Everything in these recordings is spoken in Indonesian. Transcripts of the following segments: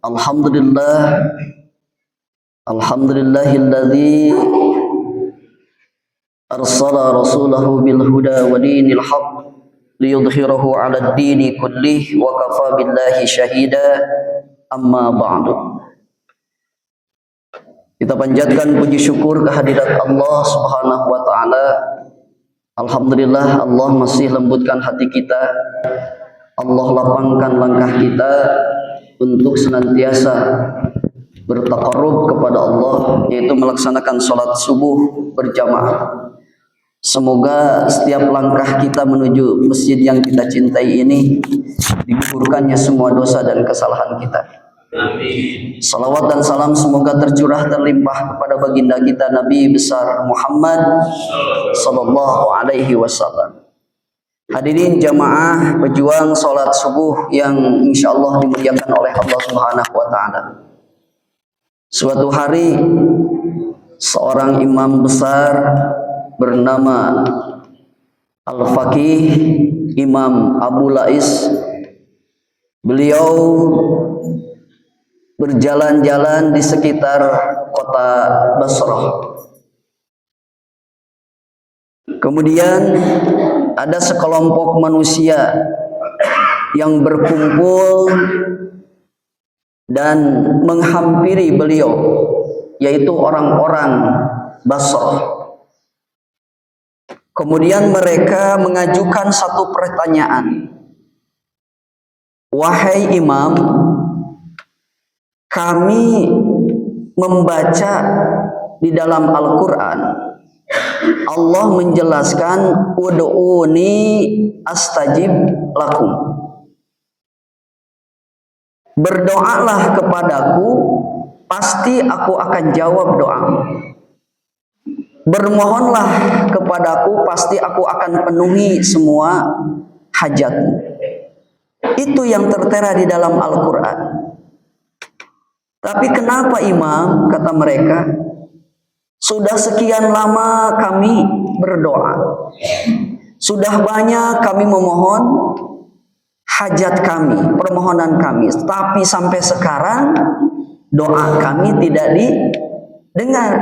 Alhamdulillah, alhamdulillahilladzi arsala rasulahu bil huda wa dinil haqq liyudhhirahu 'ala ad-dini kullih wa kafa billahi syahida. Amma ba'du. Kita panjatkan puji syukur kehadirat Allah Subhanahu wa taala. Alhamdulillah, Allah masih lembutkan hati kita. Allah lapangkan langkah kita untuk senantiasa bertaqarrub kepada Allah, yaitu melaksanakan sholat subuh berjamaah. Semoga setiap langkah kita menuju masjid yang kita cintai ini digugurkannya semua dosa dan kesalahan kita. Amin. Salawat dan salam semoga tercurah terlimpah kepada baginda kita Nabi besar Muhammad sallallahu alaihi wasallam. Hadirin jamaah pejuang sholat subuh yang insyaallah dimuliakan oleh Allah Subhanahu wa taala. Suatu hari seorang imam besar bernama Al-Faqih Imam Abu Lais, beliau berjalan-jalan di sekitar kota Basrah. Kemudian ada sekelompok manusia yang berkumpul dan menghampiri beliau, yaitu orang-orang Basrah. Kemudian mereka mengajukan satu pertanyaan. Wahai imam, kami membaca di dalam Al-Quran, Allah menjelaskan ud'uni astajib lakum. Berdoalah kepadaku, pasti aku akan jawab doamu. Bermohonlah kepadaku, pasti aku akan penuhi semua hajatmu. Itu yang tertera di dalam Al-Quran. Tapi kenapa imam, kata mereka, sudah sekian lama kami berdoa, sudah banyak kami memohon hajat kami, permohonan kami, tapi sampai sekarang doa kami tidak didengar,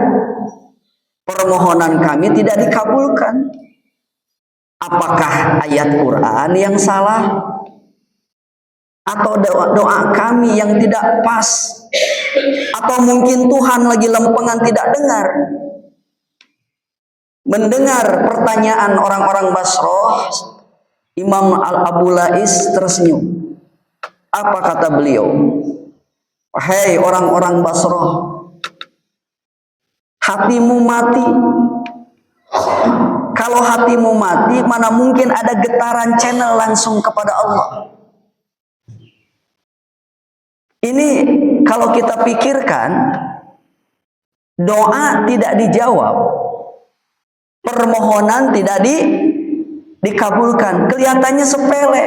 permohonan kami tidak dikabulkan. Apakah ayat Quran yang salah? Atau doa kami yang tidak pas? Atau mungkin Tuhan lagi lempengan tidak dengar? Mendengar pertanyaan orang-orang Basrah, Imam Abu Lais tersenyum. Apa kata beliau? Hei orang-orang Basrah, hatimu mati. Kalau hatimu mati, mana mungkin ada getaran channel langsung kepada Allah. Ini kalau kita pikirkan, doa tidak dijawab, permohonan tidak dikabulkan, kelihatannya sepele.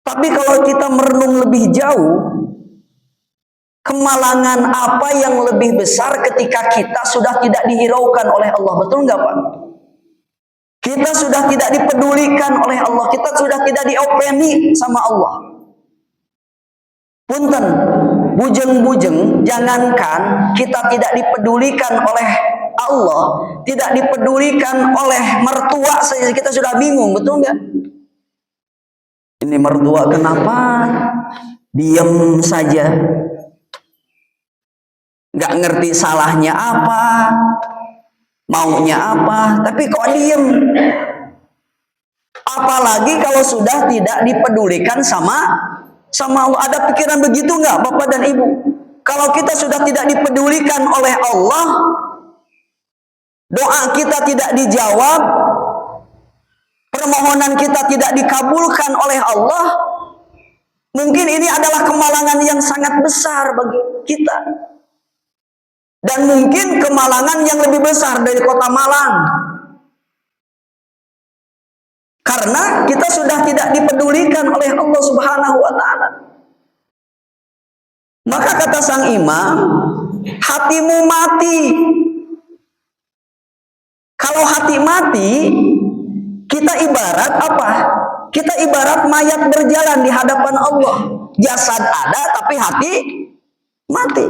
Tapi kalau kita merenung lebih jauh, kemalangan apa yang lebih besar ketika kita sudah tidak dihiraukan oleh Allah, betul nggak Pak? Kita sudah tidak dipedulikan oleh Allah, kita sudah tidak diopeni sama Allah. Punten, bujeng-bujeng, jangankan kita tidak dipedulikan oleh Allah, tidak dipedulikan oleh mertua saja kita sudah bingung, betul nggak? Ini mertua kenapa diam saja, nggak ngerti salahnya apa, maunya apa, tapi kok diem? Apalagi kalau sudah tidak dipedulikan sama Allah. Ada pikiran begitu nggak Bapak dan Ibu? Kalau kita sudah tidak dipedulikan oleh Allah, doa kita tidak dijawab, permohonan kita tidak dikabulkan oleh Allah, mungkin ini adalah kemalangan yang sangat besar bagi kita. Dan mungkin kemalangan yang lebih besar dari kota Malang. Karena kita sudah tidak dipedulikan oleh Allah Subhanahu wa taala. Maka kata sang imam, hatimu mati. Kalau hati mati, kita ibarat apa? Kita ibarat mayat berjalan di hadapan Allah. Jasad ada tapi hati mati.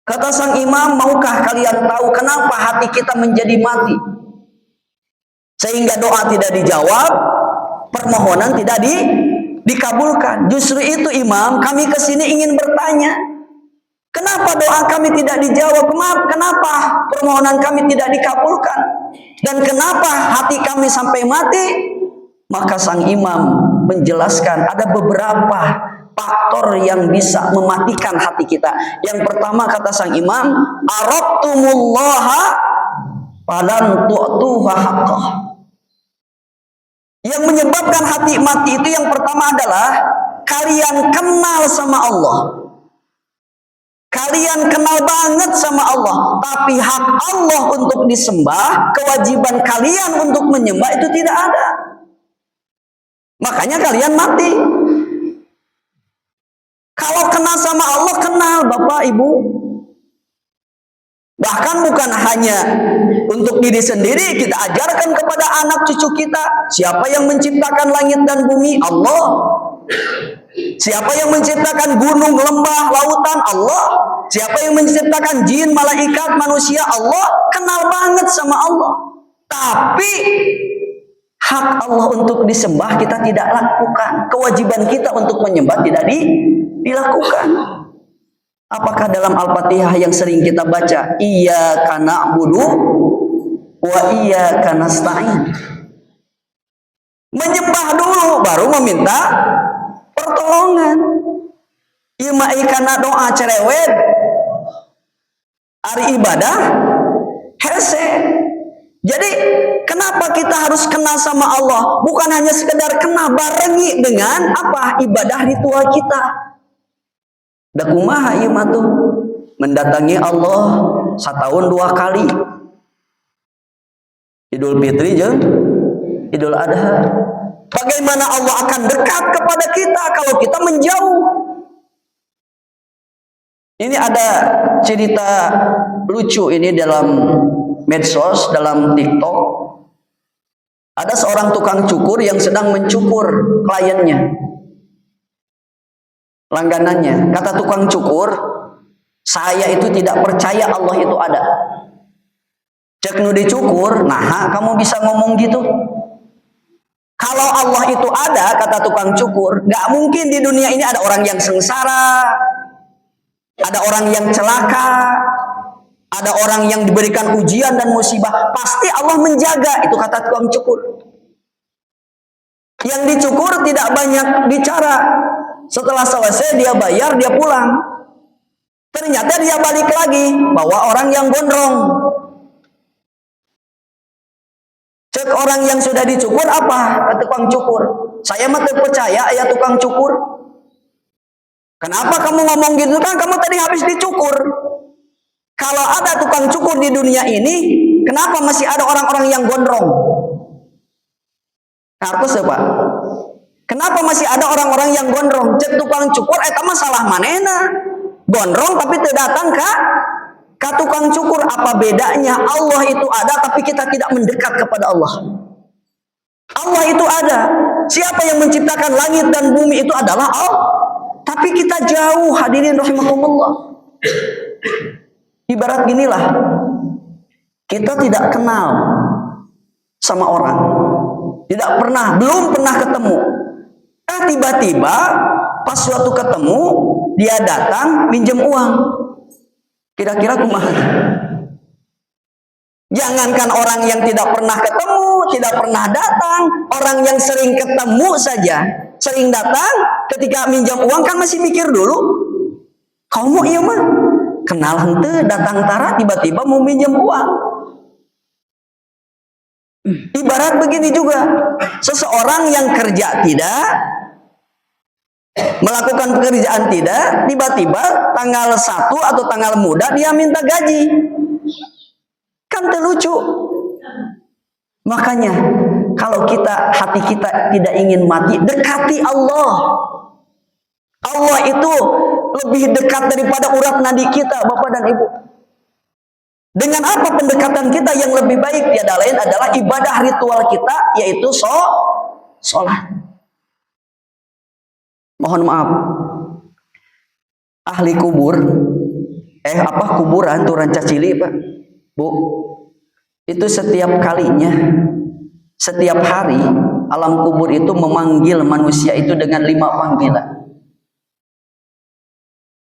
Kata sang imam, maukah kalian tahu kenapa hati kita menjadi mati? Sehingga doa tidak dijawab, permohonan tidak dikabulkan. Justru itu imam, kami kesini ingin bertanya, kenapa doa kami tidak dijawab? Kenapa permohonan kami tidak dikabulkan? Dan kenapa hati kami sampai mati? Maka sang imam menjelaskan ada beberapa faktor yang bisa mematikan hati kita. Yang pertama kata sang imam, arabtumullaha falan tu'tuha haqqah. Yang menyebabkan hati mati itu yang pertama adalah kalian kenal sama Allah. Kalian kenal banget sama Allah, tapi hak Allah untuk disembah, kewajiban kalian untuk menyembah itu tidak ada. Makanya kalian mati. Kalau kenal sama Allah, kenal Bapak Ibu. Bahkan bukan hanya untuk diri sendiri, kita ajarkan kepada anak cucu kita. Siapa yang menciptakan langit dan bumi? Allah. Siapa yang menciptakan gunung, lembah, lautan? Allah. Siapa yang menciptakan jin, malaikat, manusia? Allah. Kenal banget sama Allah. Tapi hak Allah untuk disembah kita tidak lakukan. Kewajiban kita untuk menyembah tidak dilakukan. Apakah dalam Al-Fatihah yang sering kita baca, iyyaka na'budu wa iyyaka nasta'in? Menyembah dulu baru meminta pertolongan. Ieu mah kana doa cerewet. Ari ibadah hese. Jadi kenapa kita harus kenal sama Allah? Bukan hanya sekedar kenal, barengi dengan apa? Ibadah ritual kita. Da kumaha ieu mah tuh? Mendatangi Allah setahun 2 kali. Idul Fitri jeung Idul Adha. Bagaimana Allah akan dekat kepada kita kalau kita menjauh? Ini ada cerita lucu ini dalam medsos, dalam TikTok. Ada seorang tukang cukur yang sedang mencukur kliennya, langganannya. Kata tukang cukur, saya itu tidak percaya Allah itu ada. Cek nu dicukur, nah kamu bisa ngomong gitu? Kalau Allah itu ada, kata tukang cukur, gak mungkin di dunia ini ada orang yang sengsara, ada orang yang celaka, ada orang yang diberikan ujian dan musibah. Pasti Allah menjaga, itu kata tukang cukur. Yang dicukur tidak banyak bicara. Setelah selesai dia bayar, dia pulang. Ternyata dia balik lagi bawa orang yang gondrong. Cek orang yang sudah dicukur, apa kata tukang cukur? Saya mah percaya ya tukang cukur. Kenapa kamu ngomong gitu? Kan kamu tadi habis dicukur. Kalau ada tukang cukur di dunia ini, kenapa masih ada orang-orang yang gondrong? Harus ya Pak. Kenapa masih ada orang-orang yang gondrong? Cek tukang cukur, eta mah salah manehna. Gondrong tapi teu datang ka tukang cukur. Apa bedanya? Allah itu ada tapi kita tidak mendekat kepada Allah. Allah itu ada. Siapa yang menciptakan langit dan bumi itu adalah Allah. Tapi kita jauh, hadirin rahimakumullah. Ibarat ginilah, kita tidak kenal sama orang, belum pernah ketemu. Tiba-tiba pas suatu ketemu, dia datang minjem uang. Kira-kira kumaha? Jangankan orang yang tidak pernah ketemu, tidak pernah datang, orang yang sering ketemu saja, sering datang, ketika minjam uang kan masih mikir dulu, kamu iya mah kenal henteu, datang tara tiba-tiba mau minjem uang. Ibarat begini juga, seseorang yang kerja tidak, melakukan pekerjaan tidak, tiba-tiba tanggal 1 atau tanggal muda dia minta gaji. Kan terlucu. Makanya kalau hati kita tidak ingin mati, dekati Allah. Allah itu lebih dekat daripada urat nadi kita, Bapak dan Ibu. Dengan apa pendekatan kita yang lebih baik? Tiada lain adalah ibadah ritual kita, yaitu sholat. mohon maaf, ahli kubur, kuburan tuh ranca cili Pak, Bu, itu setiap kalinya, setiap hari alam kubur itu memanggil manusia itu dengan 5 panggilan.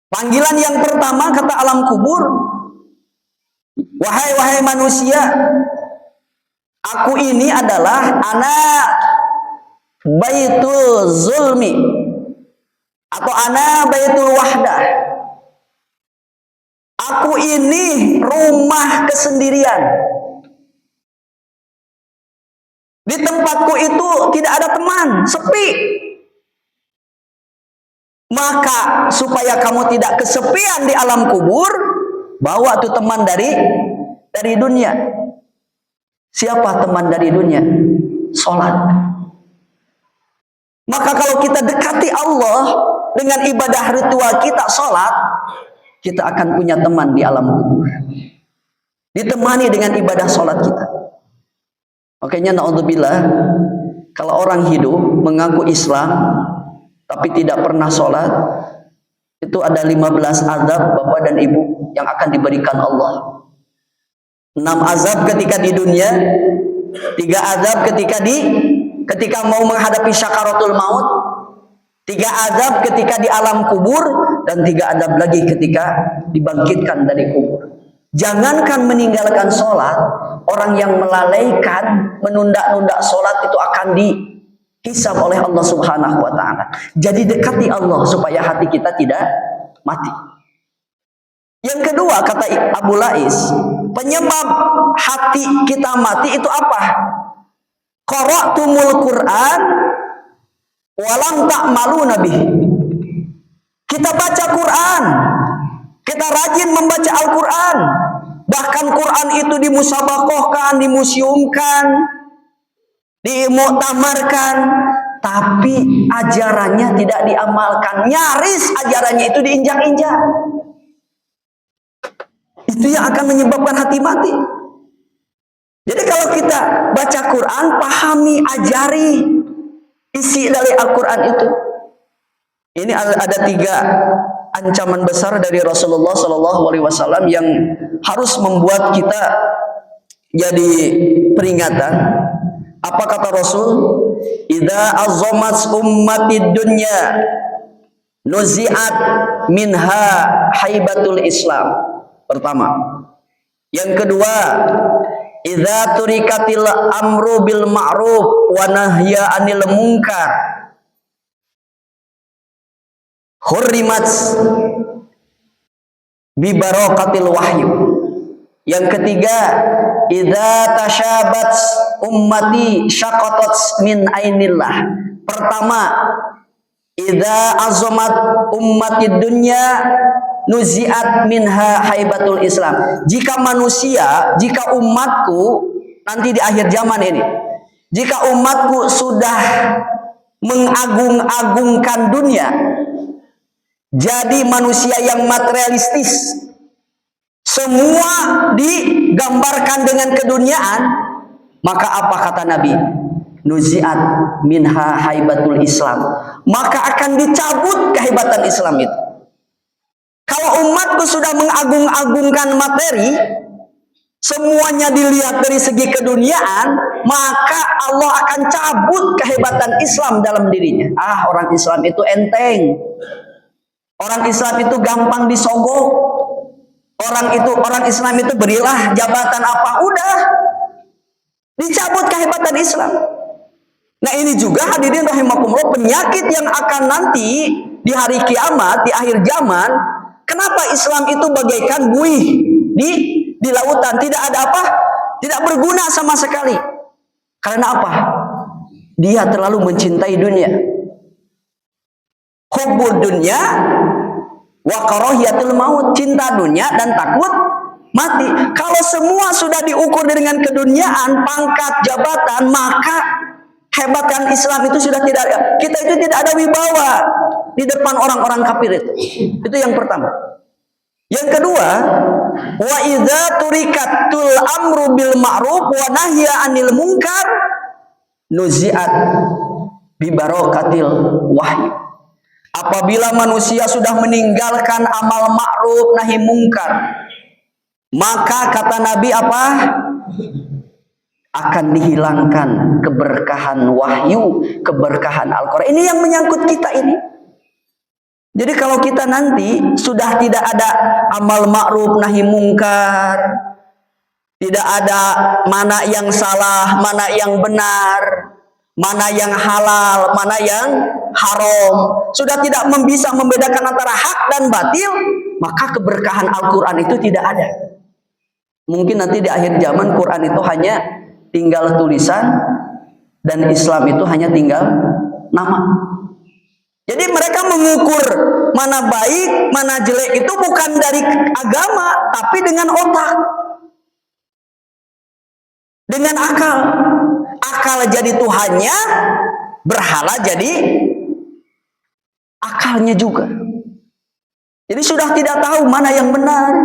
Panggilan yang pertama kata alam kubur, wahai manusia, aku ini adalah anak baitul zulmi atau anak baitul wahdah. Aku ini rumah kesendirian. Di tempatku itu tidak ada teman, sepi. Maka supaya kamu tidak kesepian di alam kubur, bawa tuh teman dari dunia. Siapa teman dari dunia? Salat. Maka kalau kita dekati Allah dengan ibadah ritual kita salat, kita akan punya teman di alam kubur. Ditemani dengan ibadah salat kita. Makanya naudzubillah, kalau orang hidup mengaku Islam tapi tidak pernah sholat, itu ada 15 azab Bapak dan Ibu yang akan diberikan Allah. 6 azab ketika di dunia, 3 azab ketika mau menghadapi syakaratul maut, 3 azab ketika di alam kubur, dan 3 azab lagi ketika dibangkitkan dari kubur. Jangankan meninggalkan sholat, orang yang melalaikan, menunda-nunda sholat itu akan dihisab oleh Allah Subhanahu wa Ta'ala. Jadi dekati Allah supaya hati kita tidak mati. Yang kedua, kata Abu Lais, penyebab hati kita mati itu apa? Qara'tumul Qur'an walam ta'maluna bihi. Kita baca Quran, kita rajin membaca Al-Quran, bahkan Quran itu dimusabakohkan, dimuseumkan, dimuktamarkan, tapi ajarannya tidak diamalkan. Nyaris ajarannya itu diinjak-injak. Itu yang akan menyebabkan hati mati. Jadi kalau kita baca Quran, pahami, ajari isi dari Al-Quran itu. Ini ada 3 ancaman besar dari Rasulullah SAW yang harus membuat kita jadi peringatan. Apa kata Rasul? Idza azzamat ummatid dunya nuzi'at minha haibatul Islam. Pertama. Yang kedua, idza turikatil amru bil ma'ruf wa nahya 'anil munkar hurrimat bi barakatil wahyu. Yang ketiga, idza tashabat ummati syaqatat min ainillah. Pertama, idza azamat ummatid dunya nuzi'at minha haibatul Islam. Jika manusia, jika umatku nanti di akhir zaman ini, jika umatku sudah mengagung-agungkan dunia, jadi manusia yang materialistis, semua digambarkan dengan keduniaan, maka apa kata Nabi? Nuzi'at minha haibatul Islam. Maka akan dicabut kehebatan Islam itu. Kalau umatku sudah mengagung-agungkan materi, semuanya dilihat dari segi keduniaan, maka Allah akan cabut kehebatan Islam dalam dirinya. Orang Islam itu enteng. Orang Islam itu gampang disogok. Orang Islam itu berilah jabatan apa, udah dicabut kehebatan Islam. Nah ini juga hadirin rahimakumullah, penyakit yang akan nanti di hari kiamat, di akhir zaman. Kenapa Islam itu bagaikan buih di lautan, tidak ada apa, tidak berguna sama sekali. Karena apa? Dia terlalu mencintai dunia. Hubbud dunya wa karahiyatul maut, cinta dunia dan takut mati. Kalau semua sudah diukur dengan keduniaan, pangkat, jabatan, maka hebatan Islam itu sudah tidak ada. Kita itu tidak ada wibawa di depan orang-orang kafir itu. Itu yang pertama. Yang kedua, wa idza turikatul amru bil ma'ruf wa nahya 'anil munkar nuzi'at bi barakatil wahyu. Apabila manusia sudah meninggalkan amal ma'ruf nahi mungkar, maka kata Nabi apa? Akan dihilangkan keberkahan wahyu, keberkahan Al-Quran. Ini yang menyangkut kita ini. Jadi kalau kita nanti sudah tidak ada amal ma'ruf nahi mungkar, tidak ada mana yang salah, mana yang benar, mana yang halal, mana yang haram, sudah tidak bisa membedakan antara hak dan batil, maka keberkahan Al-Quran itu tidak ada. Mungkin nanti di akhir zaman Quran itu hanya tinggal tulisan dan Islam itu hanya tinggal nama. Jadi mereka mengukur mana baik, mana jelek itu bukan dari agama, tapi dengan otak, dengan akal. Akal jadi Tuhannya, berhala jadi akalnya juga. Jadi sudah tidak tahu mana yang benar,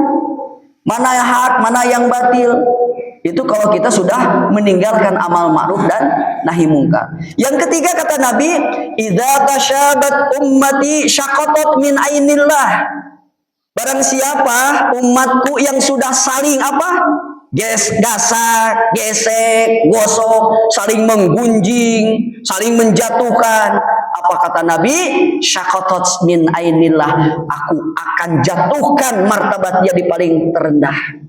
mana yang hak, mana yang batil. Itu kalau kita sudah meninggalkan amal ma'ruf dan nahi mungkar. Yang ketiga kata Nabi, idza tashabat ummati syaqatat min ainillah. Barang siapa umatku yang sudah saling apa? Gasak, gesek, gosok, saling menggunjing, saling menjatuhkan. Apa kata Nabi? Syaqatat min ainillah. Aku akan jatuhkan martabat dia di paling terendah.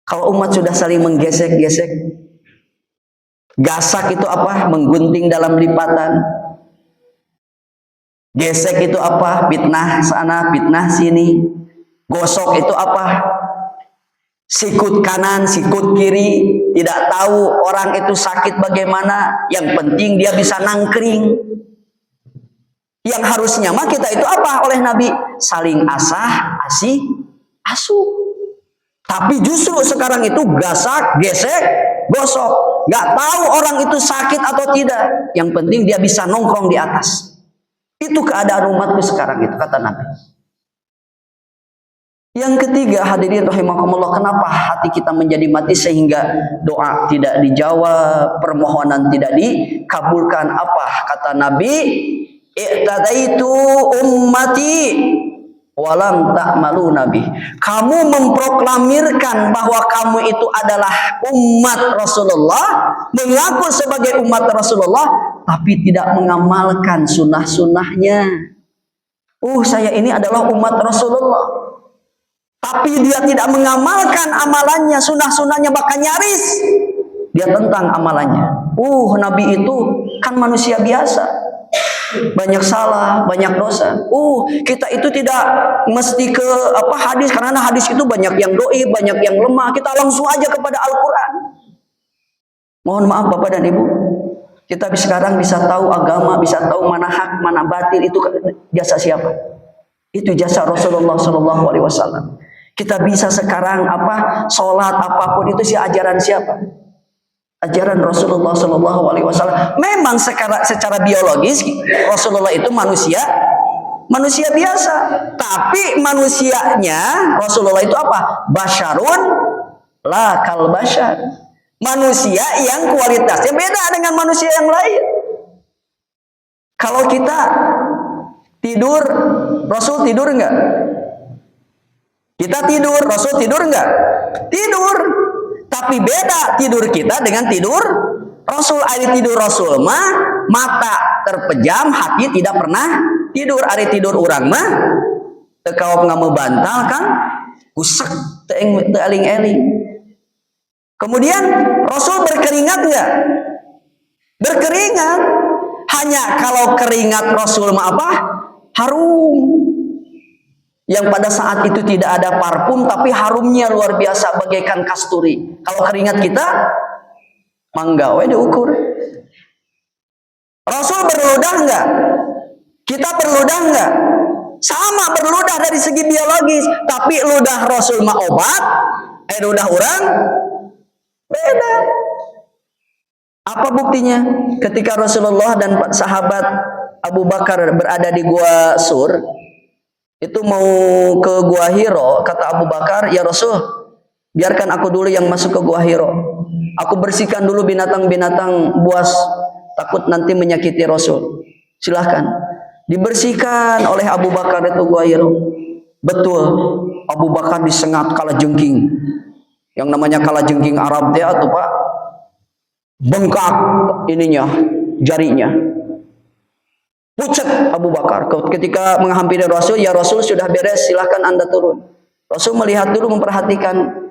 Kalau umat sudah saling menggesek-gesek, gasak itu apa? Menggunting dalam lipatan. Gesek itu apa? Fitnah sana, fitnah sini. Gosok itu apa? Sikut kanan, sikut kiri. Tidak tahu orang itu sakit bagaimana. Yang penting dia bisa nangkring. Yang harusnya mah kita itu apa oleh Nabi? Saling asah, asih, asuh. Tapi justru sekarang itu gasak, gesek, gosok. Gak tahu orang itu sakit atau tidak. Yang penting dia bisa nongkrong di atas. Itu keadaan umatku sekarang itu, kata Nabi. Yang ketiga, hadirin rahimakumullah, kenapa hati kita menjadi mati sehingga doa tidak dijawab, permohonan tidak dikabulkan? Apa kata Nabi? I'tadaitu ummati walam ta'malu nabi. Kamu memproklamirkan bahwa kamu itu adalah umat Rasulullah, mengaku sebagai umat Rasulullah, tapi tidak mengamalkan sunnah-sunnahnya. Saya ini adalah umat Rasulullah, tapi dia tidak mengamalkan amalannya, sunnah-sunnahnya, bahkan nyaris dia tentang amalannya. Nabi itu kan manusia biasa, banyak salah, banyak dosa. Kita itu tidak mesti ke hadis, karena hadis itu banyak yang doi, banyak yang lemah. Kita langsung aja kepada Al-Quran. Mohon maaf Bapak dan Ibu, kita sekarang bisa tahu agama, bisa tahu mana hak, mana batil, itu jasa siapa? Itu jasa Rasulullah SAW. Kita bisa sekarang sholat apapun itu ajaran siapa? Ajaran Rasulullah SAW. Memang secara biologis Rasulullah itu manusia biasa, tapi manusianya Rasulullah itu apa? Basyarun la kal basyar. Manusia yang kualitasnya beda dengan manusia yang lain. Kalau kita tidur, Rasul tidur enggak? Kita tidur, Rasul tidur enggak? Tidur. Tapi beda tidur kita dengan tidur Rasul. Ari tidur Rasul mah mata terpejam, hati tidak pernah tidur. Ari tidur orang mah tekau nggak mau bantal kan, kusek teing eling-eling. Kemudian Rasul berkeringat nggak? Berkeringat. Hanya kalau keringat Rasul mah apa? Harum. Yang pada saat itu tidak ada parfum, tapi harumnya luar biasa bagaikan kasturi. Kalau keringat kita, mangga we diukur. Rasul berludah enggak? Kita berludah enggak? Sama berludah dari segi biologis, tapi ludah Rasul mah obat, ludah orang beda. Apa buktinya? Ketika Rasulullah dan sahabat Abu Bakar berada di Gua Sur, itu mau ke Gua Hiro, kata Abu Bakar, ya Rasul, biarkan aku dulu yang masuk ke Gua Hiro. Aku bersihkan dulu binatang-binatang buas, takut nanti menyakiti Rasul. Silahkan. dibersihkan oleh Abu Bakar itu Ghairu. Betul, Abu Bakar disengat kalajengking. Yang namanya kalajengking Arab dia tuh Pak, bengkak ininya, jarinya. Pucat Abu Bakar ketika menghampiri Rasul, ya Rasul sudah beres, silahkan Anda turun. Rasul melihat dulu, memperhatikan.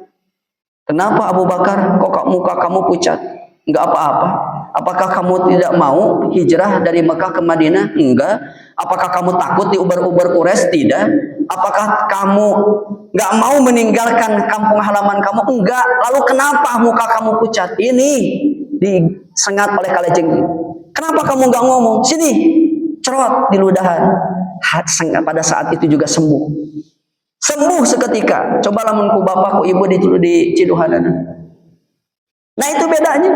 Kenapa Abu Bakar, kok muka kamu pucat? Enggak apa-apa. Apakah kamu tidak mau hijrah dari Mekah ke Madinah? Enggak. Apakah kamu takut diuber-uber Quraisy? Tidak. Apakah kamu enggak mau meninggalkan kampung halaman kamu? Enggak. Lalu kenapa muka kamu pucat? Ini disengat oleh kalajengking. Kenapa kamu enggak ngomong? Sini, cerot di ludahan. Pada saat itu juga sembuh. Sembuh seketika. Coba lamun ku bapak ku ibu di Ciduhanan. Nah itu bedanya.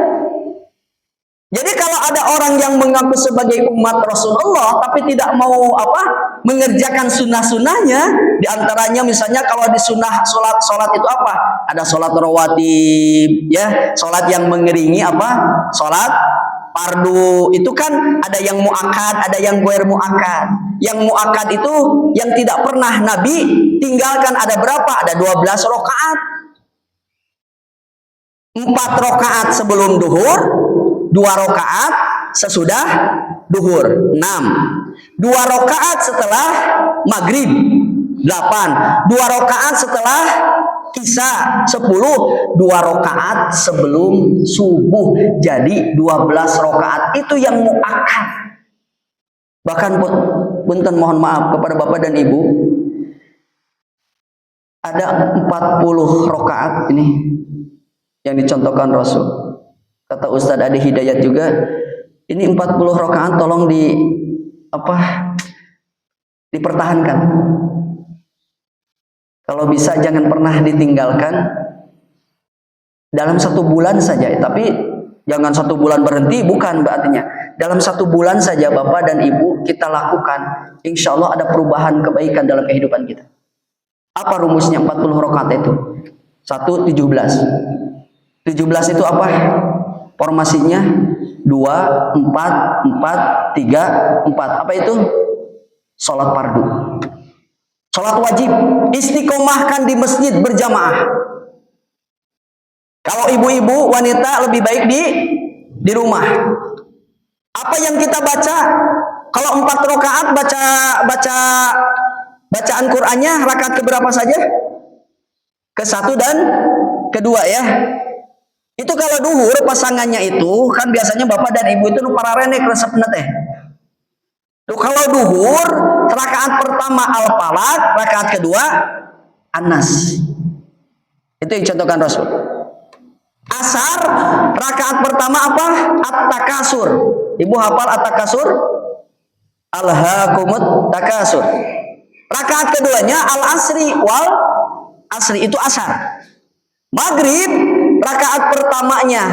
Jadi kalau ada orang yang mengaku sebagai umat Rasulullah tapi tidak mau mengerjakan sunnah-sunnahnya, diantaranya misalnya kalau di sunnah sholat itu apa? Ada sholat rawatib, ya, sholat yang mengiringi sholat fardu. Itu kan ada yang muakkad, ada yang ghair muakkad. Yang muakkad itu yang tidak pernah Nabi tinggalkan ada berapa? Ada 12 rakaat. 4 rakaat sebelum duhur, 2 rakaat sesudah duhur, 6. 2 rakaat setelah maghrib, 8. 2 rakaat setelah isya, 10. 2 rakaat sebelum subuh, jadi 12 rakaat. Itu yang muakkad. Bahkan punten mohon maaf kepada bapak dan ibu, ada 40 rakaat ini yang dicontohkan Rasul. Kata Ustadz Adi Hidayat juga, ini 40 rakaat tolong dipertahankan. Kalau bisa jangan pernah ditinggalkan dalam 1 bulan saja. Tapi jangan 1 bulan berhenti, bukan berartinya. Dalam 1 bulan saja Bapak dan Ibu kita lakukan, insya Allah ada perubahan kebaikan dalam kehidupan kita. Apa rumusnya 40 rakaat itu? 1, 17. 17 itu apa? Formasinya 2, 4, 4, 3, 4. Apa itu? Sholat fardu. Sholat wajib. Istiqomahkan di masjid berjamaah. Kalau ibu-ibu wanita lebih baik di rumah. Apa yang kita baca? Kalau 4 rakaat bacaan Qur'annya rakaat keberapa saja? Ke-1 dan ke-2 ya. Itu kalau duhur pasangannya itu kan biasanya bapak dan ibu itu para renek resepna teh. Kalau duhur rakaat pertama Al-Falaq, rakaat kedua An-Nas. Itu yang contohkan Rasul. Asar rakaat pertama apa? At-Takasur. Ibu hafal At-Takasur? Alhaakumut takasur. Rakaat keduanya Al-Asri wal Asri, itu asar. Maghrib rakaat pertamanya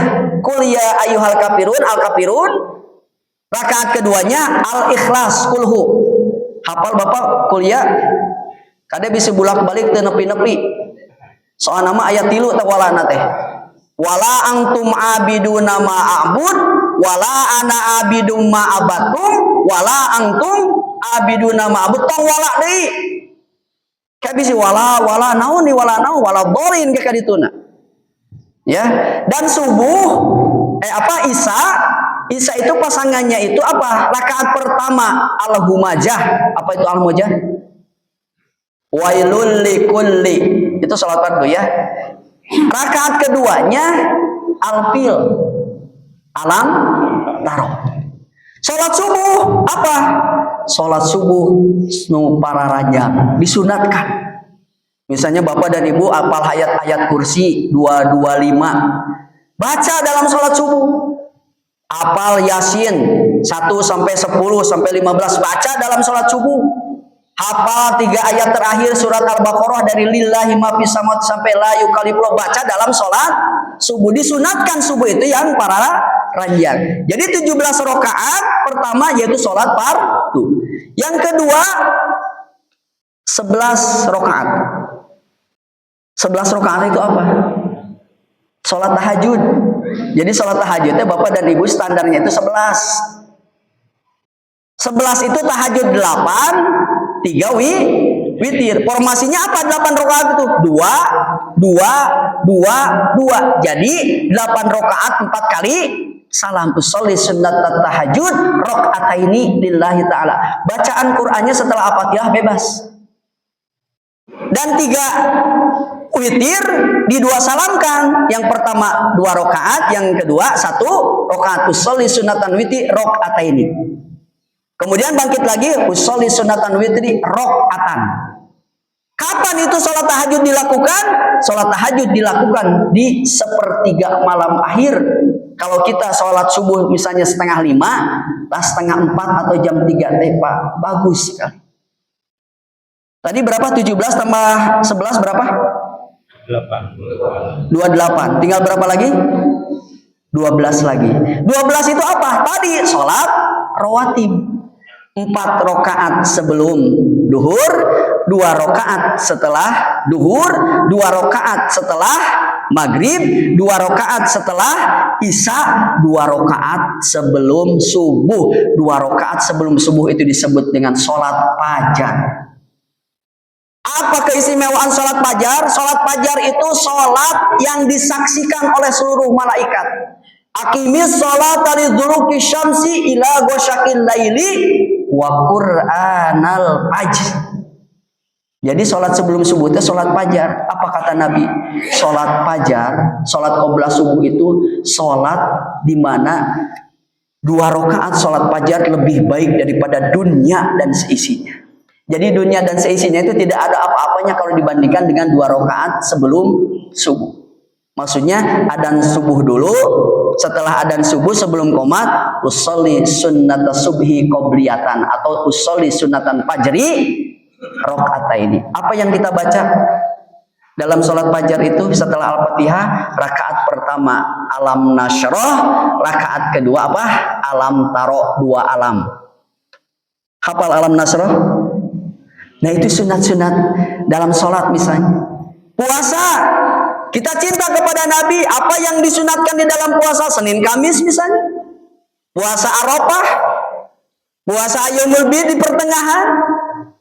Qul ya ayyuhal kafirun, Al-Kafirun. Rakaat keduanya Al-Ikhlas, kulhu. Hafal bapak kuliah? Kada bisa bolak-balik teu nepi-nepi. Soal nama ayat 3 teh walana teh. Wala antum abiduna ma a'bud, wala ana abidum ma abatum, wala antum abiduna ma a'bud. Tong wala deui. Ka bisi wala naon ni wala naon wala dorin ke kadituna. Ya, dan subuh Isya itu pasangannya itu apa? Rakaat pertama Al-Humajah. Apa itu Al-Humajah? Wailul likulli. Itu salat fardu ya. Rakaat keduanya Al-Fil. Alam Taro. Salat subuh apa? Salat subuh nu para raja disunatkan. Misalnya bapak dan ibu apal ayat kursi 225. Baca dalam salat subuh. Apal Yasin 1 sampai 10 sampai 15, baca dalam salat subuh. Hafal 3 ayat terakhir surat Al-Baqarah dari lillahi ma fis samawati sampai la yukallifu, baca dalam salat subuh. Disunatkan subuh itu yang para ranjang. Jadi 17 rakaat pertama yaitu salat fardu. Yang kedua 11 rakaat. 11 rakaat itu apa? Salat tahajud. Jadi salat tahajudnya bapak dan ibu standarnya itu 11. 11 11 itu tahajud 8, 3 witir. Formasinya apa 8 rakaat itu? 2, 2, 2, 2. Jadi 8 rakaat 4 kali salam. Usolli sunnat tahajud rakaataini lillahi ta'ala. Bacaan Qur'annya setelah Al-Fatihah bebas. Dan 3 witir di 2 salamkan. Yang pertama 2 rakaat, yang kedua 1 rakaat. Usolli sunnatan witir rakaataini. Kemudian bangkit lagi usolli sunnatan witri rakaatan. Kapan itu sholat tahajud dilakukan? Sholat tahajud dilakukan di sepertiga malam akhir. Kalau kita sholat subuh misalnya setengah 5, lah setengah 4 atau jam 3 Pak, bagus sekali. Tadi berapa? 17 tambah 11 berapa? 8. 28. Tinggal berapa lagi? 12 lagi. 12 itu apa? Tadi sholat rawatib. 4 rakaat sebelum duhur, 2 rakaat setelah duhur, 2 rakaat setelah maghrib, 2 rakaat setelah isya, 2 rakaat sebelum subuh. 2 rakaat sebelum subuh itu disebut dengan sholat fajar. Apa keistimewaan sholat fajar? Sholat fajar itu sholat yang disaksikan oleh seluruh malaikat. Aqimis sholata liduluki syamsi ila ghasyaqil laili wa qur'anal fajr. Jadi sholat sebelum subuh itu sholat fajar. Apa kata Nabi? Sholat fajar, sholat qobliyah subuh itu sholat di mana 2 rakaat sholat fajar lebih baik daripada dunia dan seisinya. Jadi dunia dan seisinya itu tidak ada apa-apanya kalau dibandingkan dengan 2 rakaat sebelum subuh. Maksudnya adzan subuh dulu, setelah adzan subuh sebelum qomat usolli sunnata subhi qobliyatan atau usolli sunnatan fajri rakaataini. Apa yang kita baca dalam sholat fajar itu setelah Al-Fatihah? Rakaat pertama alam nasroh, rakaat kedua apa? Alam taro, 2 alam. Hafal alam nasroh? Nah itu sunat-sunat dalam sholat misalnya. Puasa, kita cinta kepada Nabi. Apa yang disunatkan di dalam puasa? Senin Kamis misalnya. Puasa Arafah, puasa Yaumul Bid di pertengahan.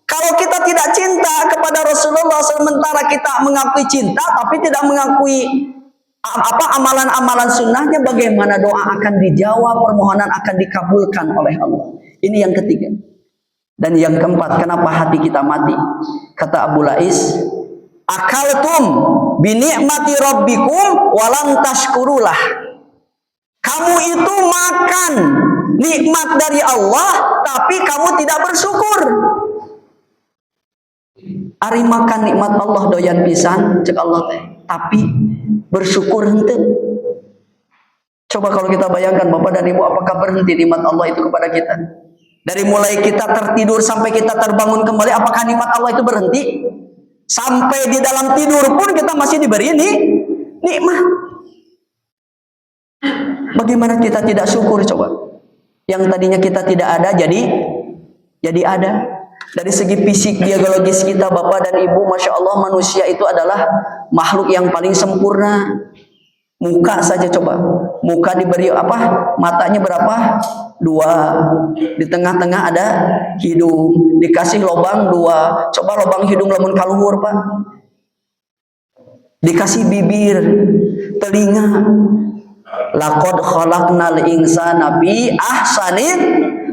Kalau kita tidak cinta kepada Rasulullah, sementara kita mengakui cinta tapi tidak mengakui amalan-amalan sunnahnya, bagaimana doa akan dijawab, permohonan akan dikabulkan oleh Allah? Ini yang ketiga. Dan yang keempat, kenapa hati kita mati? Kata Abu Lais, akaltum binikmati rabbikum walam tashkurulah. Kamu itu makan nikmat dari Allah tapi kamu tidak bersyukur. Ari makan nikmat Allah doyan pisan cek Allah teh, tapi bersyukur henteu. Coba kalau kita bayangkan Bapak dan Ibu, apakah berhenti nikmat Allah itu kepada kita? Dari mulai kita tertidur sampai kita terbangun kembali, apakah nikmat Allah itu berhenti? Sampai di dalam tidur pun kita masih diberi nikmat. Bagaimana kita tidak syukur coba? Yang tadinya kita tidak ada jadi ada. Dari segi fisik biologis kita Bapak dan Ibu, Masya Allah, manusia itu adalah makhluk yang paling sempurna. Muka saja coba, muka diberi apa? Matanya berapa? 2. Di tengah-tengah ada hidung, dikasih lubang 2. Coba lubang hidung lamun kaluhur Pak. Dikasih bibir, telinga. Laqad khalaqnal insana fi ahsanin.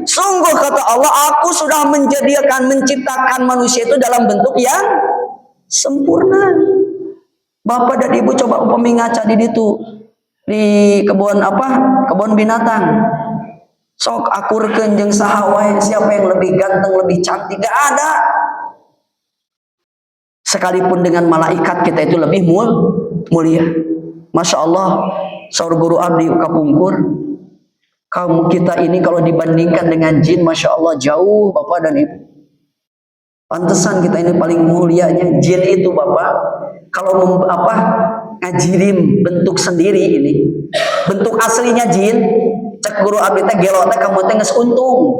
Sungguh kata Allah, aku sudah menciptakan manusia itu dalam bentuk yang sempurna. Bapak dan Ibu coba upami ngaca di situ, di kebun kebun binatang. Sok akurkeun jeung saha wae, siapa yang lebih ganteng, lebih cantik? Gak ada. Sekalipun dengan malaikat kita itu lebih mulia. Masya Allah, saur guru abdi kapungkur, kaum kita ini kalau dibandingkan dengan jin, Masya Allah jauh Bapak dan Ibu. Pantesan kita ini paling mulianya. Jin itu Bapak, kalau ngajirim bentuk sendiri ini, bentuk aslinya jin, cek guru abdi teh gelo teh kamu teh geus untung.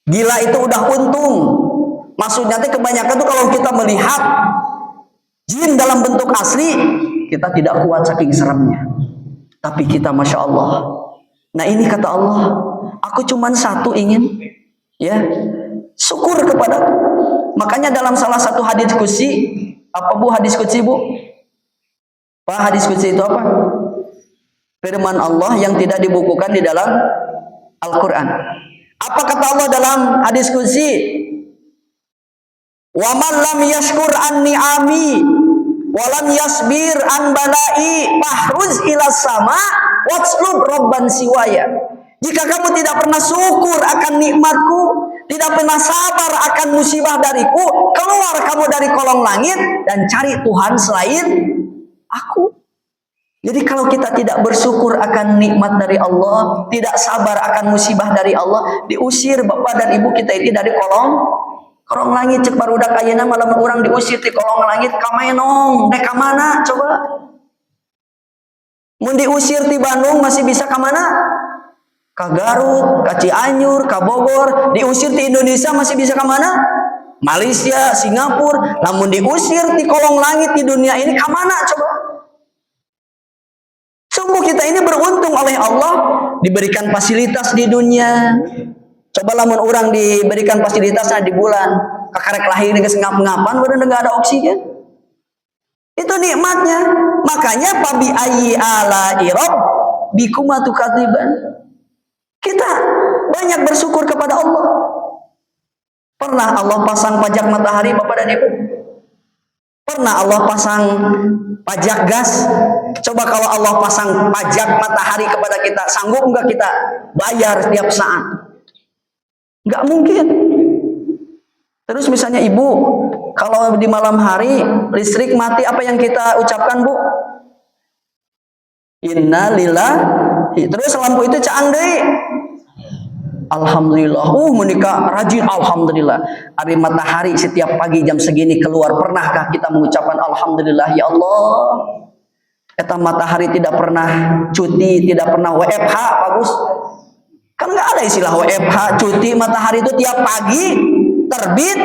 Gila itu udah untung. Maksudnya teh kebanyakan tuh kalau kita melihat jin dalam bentuk asli, kita tidak kuat saking seremnya. Tapi kita Masya Allah. Nah ini kata Allah, aku cuman satu ingin Ya, syukur kepadaku. Makanya dalam salah satu hadis qudsi, apa Bu hadis qudsi Bu? Pak, hadis qudsi itu apa? Firman Allah yang tidak dibukukan di dalam Al-Quran. Apa kata Allah dalam hadis qudsi? Wa man lam yashkur an ni'ami wa lam yasbir an balai fahruz ila sama watslub rabban siwaya. Jika kamu tidak pernah syukur akan nikmatku, tidak pernah sabar akan musibah dariku, keluar kamu dari kolong langit dan cari Tuhan selain aku. Jadi kalau kita tidak bersyukur akan nikmat dari Allah, tidak sabar akan musibah dari Allah, diusir bapak dan ibu kita ini dari kolong langit. Cek barudak ayeuna malam orang diusir di kolong langit, kamenong dek ka mana coba? Mun diusir di Bandung masih bisa ke mana? Ka Garut, ka Cianjur, ka Bogor. Diusir di Indonesia masih bisa ke mana? Malaysia, Singapura. Namun diusir di kolong langit di dunia ini ke mana coba? Sungguh kita ini beruntung oleh Allah diberikan fasilitas di dunia. Coba lamun orang diberikan fasilitasnya di bulan, kakarek lahir geus ngap-ngapan udah enggak ada oksigen. Itu nikmatnya. Makanya fabi ayyi ala rabb bikum tukadziban. Kita banyak bersyukur kepada Allah. Pernah Allah pasang pajak matahari Bapak dan Ibu? Pernah Allah pasang pajak gas? Coba kalau Allah pasang pajak matahari kepada kita, sanggup enggak kita bayar setiap saat? Enggak mungkin. Terus misalnya ibu, kalau di malam hari listrik mati, apa yang kita ucapkan Bu? Innalillahi. Terus lampu itu caang deui. Alhamdulillah. Menikah rajin alhamdulillah. Hari matahari setiap pagi jam segini keluar, pernahkah kita mengucapkan alhamdulillah ya Allah? Eta matahari tidak pernah cuti, tidak pernah WFH, bagus. Kan nggak ada istilah WFH, cuti. Matahari itu tiap pagi terbit,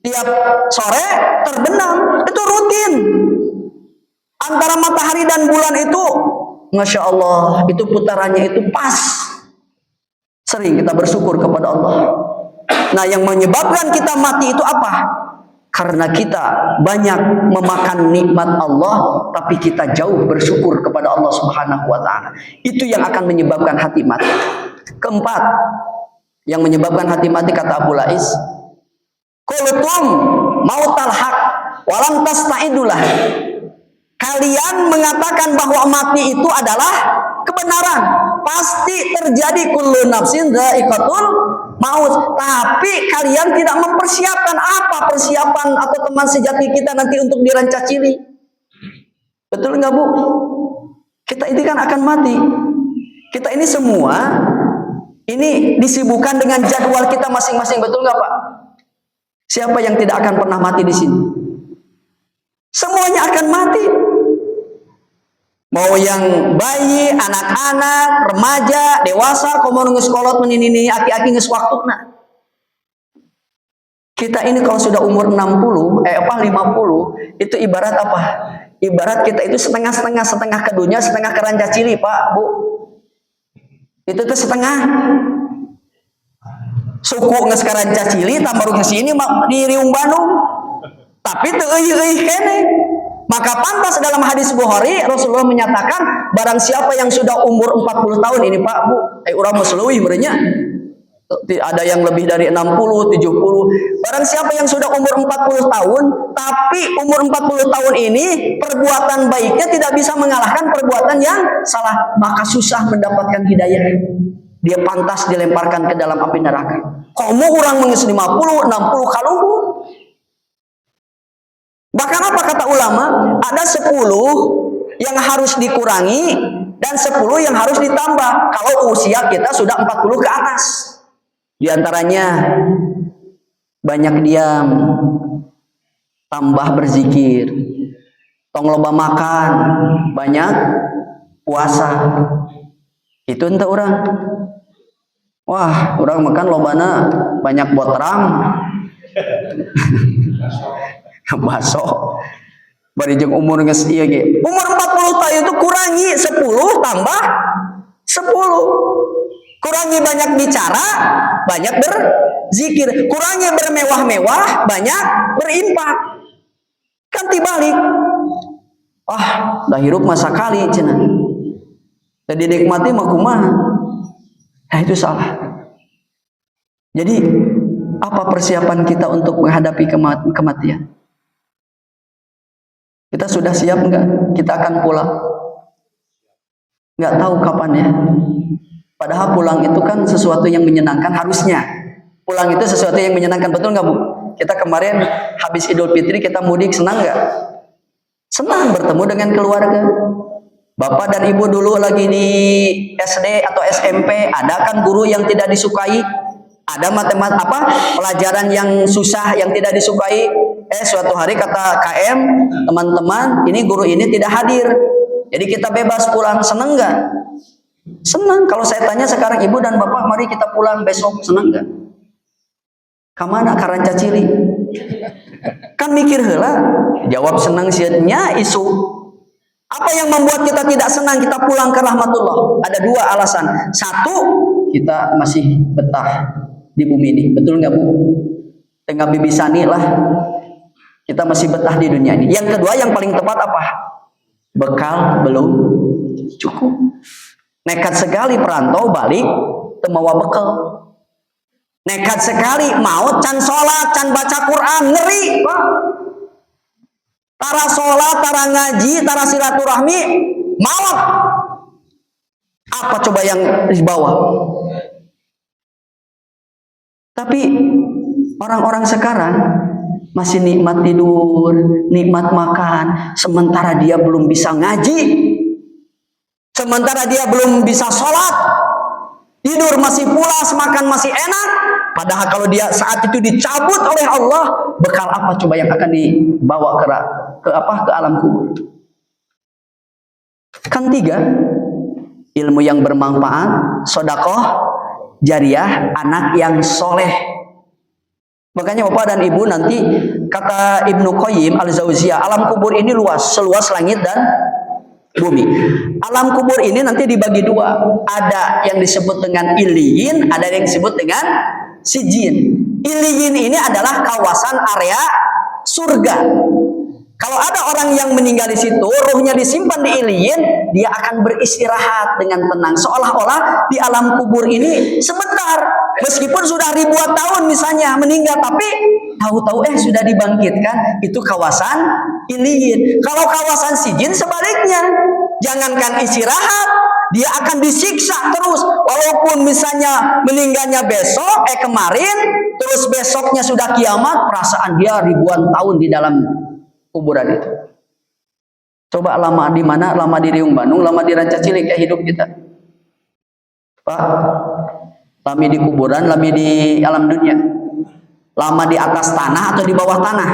tiap sore terbenam. Itu rutin. Antara matahari dan bulan itu, Masya Allah, itu putarannya itu pas. Sering kita bersyukur kepada Allah. Nah, yang menyebabkan kita mati itu apa? Karena kita banyak memakan nikmat Allah, tapi kita jauh bersyukur kepada Allah Subhanahu wa Ta'ala. Itu yang akan menyebabkan hati mati. Keempat, yang menyebabkan hati mati kata Abu Lais, qultum mautal haq walam tasta'idulah. Kalian mengatakan bahwa mati itu adalah kebenaran, pasti terjadi, kullu nafsin dha'iqatul maut, tapi kalian tidak mempersiapkan apa persiapan atau teman sejati kita nanti untuk dirancang cili. Betul nggak Bu? Kita ini kan akan mati. Kita ini semua ini disibukkan dengan jadwal kita masing-masing, betul nggak Pak? Siapa yang tidak akan pernah mati di sini? Semuanya akan mati. Mau yang bayi, anak-anak, remaja, dewasa, komo geus kolot meninini aki-aki geus waktuna. Kita ini kalau sudah umur 50, 50, itu ibarat apa? Ibarat kita itu setengah ke dunia, setengah ke ranca cili, Pak, Bu. Itu tuh setengah. Suku geus ka ranca cili, tambah geus sini di Riung Bandung. Tapi teu euy-euy keneh. Maka pantas dalam hadis Bukhari Rasulullah menyatakan barang siapa yang sudah umur 40 tahun ini Pak Bu, urang mah leuwih merenya. Ada yang lebih dari 60, 70. Barang siapa yang sudah umur 40 tahun, tapi umur 40 tahun ini perbuatan baiknya tidak bisa mengalahkan perbuatan yang salah, maka susah mendapatkan hidayah. Dia pantas dilemparkan ke dalam api neraka. Kamu orang mengis 50, 60 kalunggu. Bahkan apa kata ulama? Ada 10 yang harus dikurangi dan 10 yang harus ditambah kalau usia kita sudah 40 ke atas. Di antaranya banyak diam, tambah berzikir, tong loba makan, banyak puasa. Itu ente orang. Wah, orang makan lobana banyak botrang. Baso bari jeung umur geus ieu ge. Umur 40 tahun itu kurangi 10 tambah 10. Kurangi banyak bicara, banyak berzikir. Kurangnya bermewah-mewah, banyak berinfak. Kan tibalik. Dah hirup masa kali cenah. Jadi nikmati mah kumaha. Nah, itu salah. Jadi apa persiapan kita untuk menghadapi kematian? Kita sudah siap enggak? Kita akan pulang. Enggak tahu kapan ya. Padahal pulang itu kan sesuatu yang menyenangkan harusnya. Pulang itu sesuatu yang menyenangkan, betul nggak Bu? Kita kemarin habis Idul Fitri kita mudik, senang nggak? Senang bertemu dengan keluarga. Bapak dan Ibu dulu lagi di SD atau SMP, ada kan guru yang tidak disukai, ada pelajaran yang susah yang tidak disukai. Suatu hari kata KM, teman-teman, ini guru ini tidak hadir. Jadi kita bebas pulang, senang nggak? Senang. Kalau saya tanya sekarang Ibu dan Bapak, mari kita pulang besok, senang nggak? Kamana Karanca Cili? Kan mikir heula, jawab senang siatnya isu. Apa yang membuat kita tidak senang kita pulang ke rahmatullah? Ada dua alasan. Satu, kita masih betah di bumi ini. Betul nggak Bu? Tengah bibisani lah. Kita masih betah di dunia ini. Yang kedua, yang paling tepat apa? Bekal belum cukup. Nekat sekali perantau balik temawa bekal. Nekat sekali mau can sholat, can baca Quran, ngeri Pak. Tara sholat, tara ngaji, tara silaturahmi, malam. Apa coba yang dibawa? Tapi orang-orang sekarang masih nikmat tidur, nikmat makan, sementara dia belum bisa ngaji, sementara dia belum bisa sholat, tidur masih pulas, makan masih enak. Padahal kalau dia saat itu dicabut oleh Allah, bekal apa coba yang akan dibawa ke alam kubur? Kan tiga, ilmu yang bermanfaat, sedekah jariah, anak yang soleh. Makanya Bapak dan Ibu, nanti kata Ibnu Qayyim Al-Jauziyah, alam kubur ini luas, seluas langit dan bumi. Alam kubur ini nanti dibagi dua. Ada yang disebut dengan iliyin, ada yang disebut dengan sijin. Iliyin ini adalah kawasan area surga. Kalau ada orang yang meninggal di situ, ruhnya disimpan di iliyin, dia akan beristirahat dengan tenang. Seolah-olah di alam kubur ini sebentar, meskipun sudah ribuan tahun misalnya meninggal, tapi tahu-tahu sudah dibangkitkan. Itu kawasan iliyin. Kalau kawasan sijin sebaliknya, jangankan istirahat, dia akan disiksa terus. Walaupun misalnya meninggalnya besok, kemarin, terus besoknya sudah kiamat, perasaan dia ribuan tahun di dalam kuburan itu. Coba lama di mana? Lama di Riung Bandung, lama di Ranca Cilik hidup kita. Pak, lama di kuburan, lama di alam dunia. Lama di atas tanah atau di bawah tanah?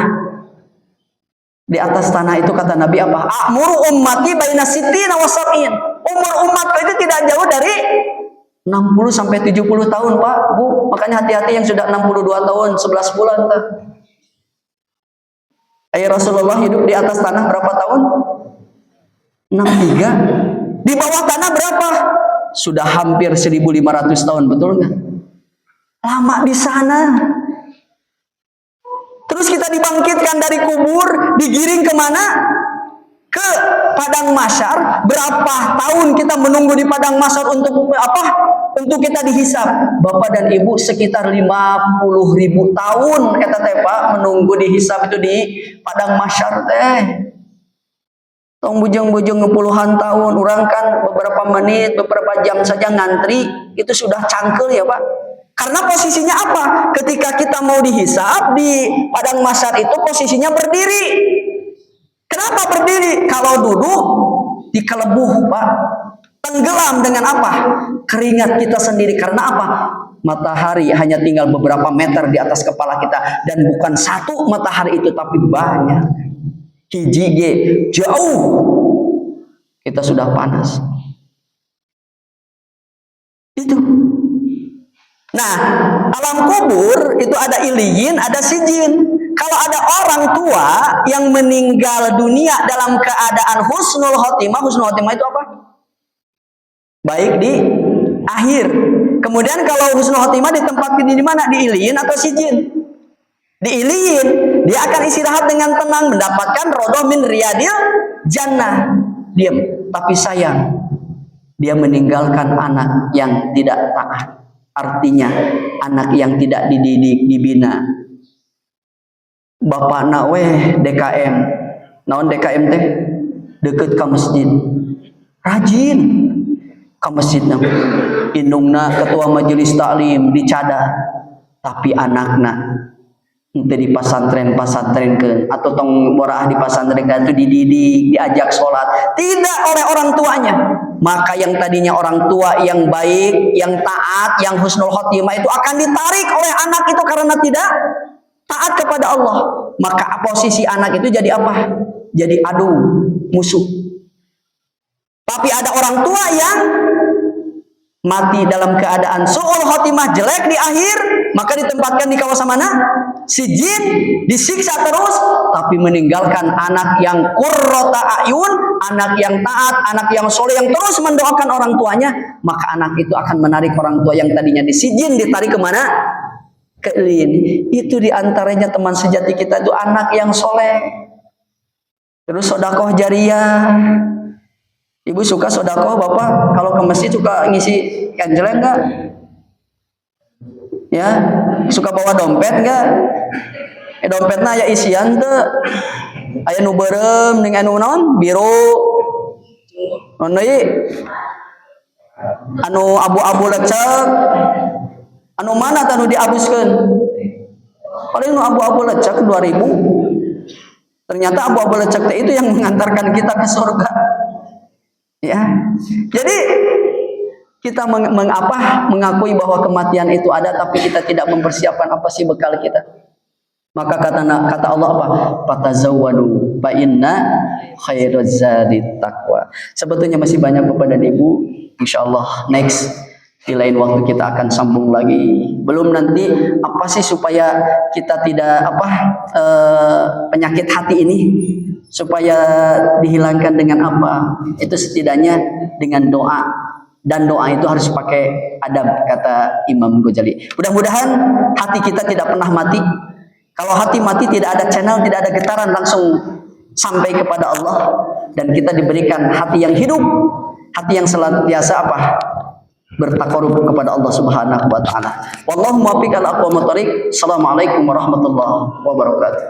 Di atas tanah itu kata Nabi apa? A'muru ummati baina sittina wa sab'in. Umur umatku itu tidak jauh dari 60 sampai 70 tahun, Pak, Bu. Makanya hati-hati yang sudah 62 tahun, 11 bulan. Rasulullah hidup di atas tanah berapa tahun? 63. Di bawah tanah berapa? Sudah hampir 1500 tahun, betul nggak? Lama di sana. Terus kita dibangkitkan dari kubur, digiring kemana? Ke padang mahsyar. Berapa tahun kita menunggu di padang mahsyar untuk apa? Untuk kita dihisab. Bapak dan Ibu sekitar 50.000 tahun Pak menunggu dihisab itu di padang mahsyar teh. Tong bujung-bujung puluhan tahun, orang kan beberapa menit, beberapa jam saja ngantri, itu sudah cangkel ya Pak. Karena posisinya apa? Ketika kita mau dihisab di padang mahsyar itu posisinya berdiri. Kenapa berdiri? Kalau duduk dikelebuh Pak. Tenggelam dengan apa? Keringat kita sendiri. Karena apa? Matahari hanya tinggal beberapa meter di atas kepala kita. Dan bukan satu matahari itu, tapi banyak. Hiji jauh. Kita sudah panas. Itu. Nah, alam kubur itu ada iliyin, ada sijin. Kalau ada orang tua yang meninggal dunia dalam keadaan husnul khotimah itu apa? Baik di akhir. Kemudian kalau husnul khotimah ditempatkan di mana? Di iliyin atau sijin? Di iliyin, dia akan istirahat dengan tenang, mendapatkan rodoh min riyadil jannah. Diam. Tapi sayang, dia meninggalkan anak yang tidak taat. Artinya anak yang tidak dididik, dibina. Bapak nak DKM, naon DKM teh? Deket ke masjid, rajin ke masjid. Indungna ketua majelis taklim dicada, tapi anakna ente di pasantren ke atau tong boraah di pasantren itu dididik, diajak sholat, tidak oleh orang tuanya. Maka yang tadinya orang tua yang baik, yang taat, yang husnul khotimah itu akan ditarik oleh anak itu karena tidak taat kepada Allah. Maka posisi anak itu jadi apa? Jadi adu, musuh. Tapi ada orang tua yang mati dalam keadaan su'ul khotimah, jelek di akhir, maka ditempatkan di kawasan mana? Sijin, disiksa terus, tapi meninggalkan anak yang qurrata a'yun, anak yang taat, anak yang soleh, yang terus mendoakan orang tuanya. Maka anak itu akan menarik orang tua yang tadinya di sijin, ditarik kemana? Ke ilin. Itu diantaranya teman sejati kita itu anak yang soleh. Terus sodakoh jariyah. Ibu suka sodakoh, bapak kalau ke masjid suka ngisi kanjeleng enggak? Ya, suka bawa dompet enggak? Dompetna aya isian teu? Aya nu beureum ning anu naon? Biru. Naon deui? Anu abu-abu lecek. Anu mana tanu diabuskeun? Paling nu abu-abu lecek 2000. Ternyata abu-abu lecek itu yang mengantarkan kita ke surga. Ya. Jadi kita mengakui bahwa kematian itu ada, tapi kita tidak mempersiapkan apa sih bekal kita. Maka kata Allah apa? Fatazawwadu fa inna khairaz zadi taqwa. Sebetulnya masih banyak Bapak dan Ibu. Insyaallah next di lain waktu kita akan sambung lagi. Belum nanti apa sih supaya kita tidak penyakit hati ini supaya dihilangkan dengan apa? Itu setidaknya dengan doa, dan doa itu harus pakai adab, kata Imam Ghazali. Mudah-mudahan hati kita tidak pernah mati. Kalau hati mati tidak ada channel, tidak ada getaran, langsung sampai kepada Allah, dan kita diberikan hati yang hidup, hati yang senantiasa bertakarub kepada Allah Subhanahu wa taala. Wallahu muwaffiq ala aqwamit thoriq. Assalamualaikum warahmatullahi wabarakatuh.